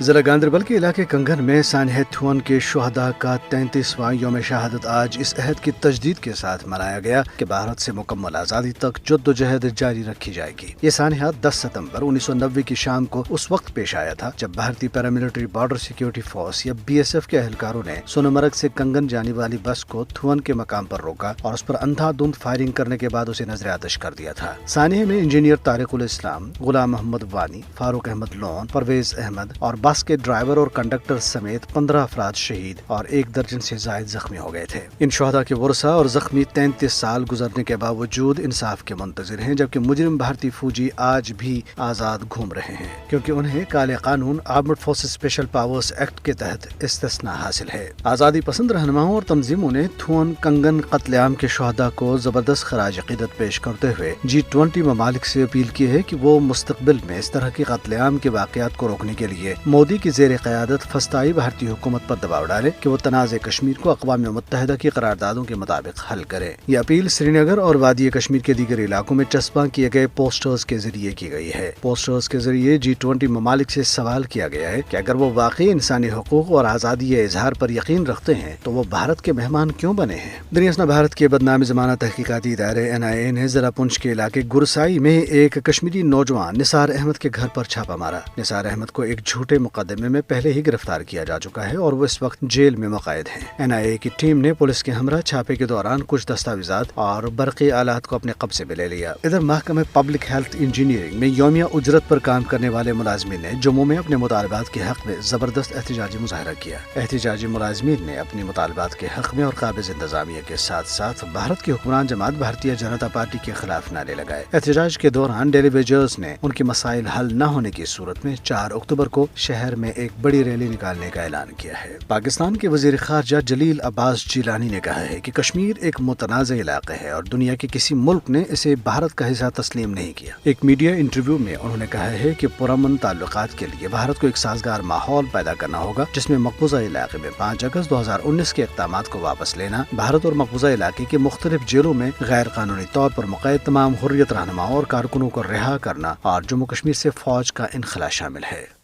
ضلع گاندربل کے علاقے کنگن میں سانحہ تھون کے شہداء کا 33واں یوم شہادت آج اس عہد کی تجدید کے ساتھ منایا گیا کہ بھارت سے مکمل آزادی تک جدوجہد جاری رکھی جائے گی۔ یہ سانحہ 10 ستمبر 1990 کی شام کو اس وقت پیش آیا تھا جب بھارتی پیراملٹری بارڈر سیکیورٹی فورس یا BSF کے اہلکاروں نے سونمرگ سے کنگن جانے والی بس کو تھون کے مقام پر روکا اور اس پر اندھا دھند فائرنگ کرنے کے بعد اسے نظر آتش کر دیا تھا۔ سانحہ میں انجینئر طارق الاسلام، غلام محمد وانی، فاروق احمد لون، پرویز احمد اور بس کے ڈرائیور اور کنڈکٹر سمیت 15 افراد شہید اور 1 درجن سے زائد زخمی ہو گئے تھے۔ ان شہداء کے ورثاء اور زخمی 33 سال گزرنے کے باوجود انصاف کے منتظر ہیں، جبکہ مجرم بھارتی فوجی آج بھی آزاد گھوم رہے ہیں کیونکہ انہیں کالے قانون armed forces special powers act کے تحت استثناء حاصل ہے۔ آزادی پسند رہنماؤں اور تنظیموں نے تھون کنگن قتل عام کے شہداء کو زبردست خراج عقیدت پیش کرتے ہوئے G20 ممالک سے اپیل کی ہے کہ وہ مستقبل میں اس طرح کے قتل عام کے واقعات کو روکنے کے لیے مودی کی زیر قیادت فسطائی بھارتی حکومت پر دباؤ ڈالے کہ وہ تنازع کشمیر کو اقوام متحدہ کی قراردادوں کے مطابق حل کرے۔ یہ اپیل سری نگر اور وادی کشمیر کے دیگر علاقوں میں چسپاں کیے گئے پوسٹرز کے ذریعے کی گئی ہے۔ پوسٹرز کے ذریعے G20 ممالک سے سوال کیا گیا ہے کہ اگر وہ واقعی انسانی حقوق اور آزادی اظہار پر یقین رکھتے ہیں تو وہ بھارت کے مہمان کیوں بنے ہیں۔ دنیاسنا بھارت کے بدنام زمانہ تحقیقاتی ادارے NIA نے ضلع پونچھ کے علاقے گرسائی میں ایک کشمیری نوجوان نثار احمد کے گھر پر چھاپا مارا۔ نثار احمد کو ایک جھوٹے مقدمے میں پہلے ہی گرفتار کیا جا چکا ہے اور وہ اس وقت جیل میں مقید ہیں۔ NIA کی ٹیم نے پولیس کے ہمراہ چھاپے کے دوران کچھ دستاویزات اور برقی آلات کو اپنے قبضے میں لے لیا۔ ادھر محکمہ پبلک ہیلتھ انجینئرنگ میں یومیہ اجرت پر کام کرنے والے ملازمین نے جموں میں اپنے مطالبات کے حق میں زبردست احتجاجی مظاہرہ کیا۔ احتجاجی ملازمین نے اپنی مطالبات کے حق میں اور قابض انتظامیہ کے ساتھ ساتھ بھارت کی حکمران جماعت بھارتیہ جنتا پارٹی کے خلاف نعرے لگائے۔ احتجاج کے دوران ڈیلی ویجرز نے ان کے مسائل حل نہ ہونے کی صورت میں 4 اکتوبر کو شہر میں ایک بڑی ریلی نکالنے کا اعلان کیا ہے۔ پاکستان کے وزیر خارجہ جلیل عباس جیلانی نے کہا ہے کہ کشمیر ایک متنازع علاقہ ہے اور دنیا کے کسی ملک نے اسے بھارت کا حصہ تسلیم نہیں کیا۔ ایک میڈیا انٹرویو میں انہوں نے کہا ہے کہ پرامن تعلقات کے لیے بھارت کو ایک سازگار ماحول پیدا کرنا ہوگا جس میں مقبوضہ علاقے میں 5 اگست 2019 کے اقدامات کو واپس لینا، بھارت اور مقبوضہ علاقے کے مختلف جیلوں میں غیر قانونی طور پر مقید تمام حریت رہنماؤں اور کارکنوں کو رہا کرنا اور جموں کشمیر سے فوج کا انخلا شامل ہے۔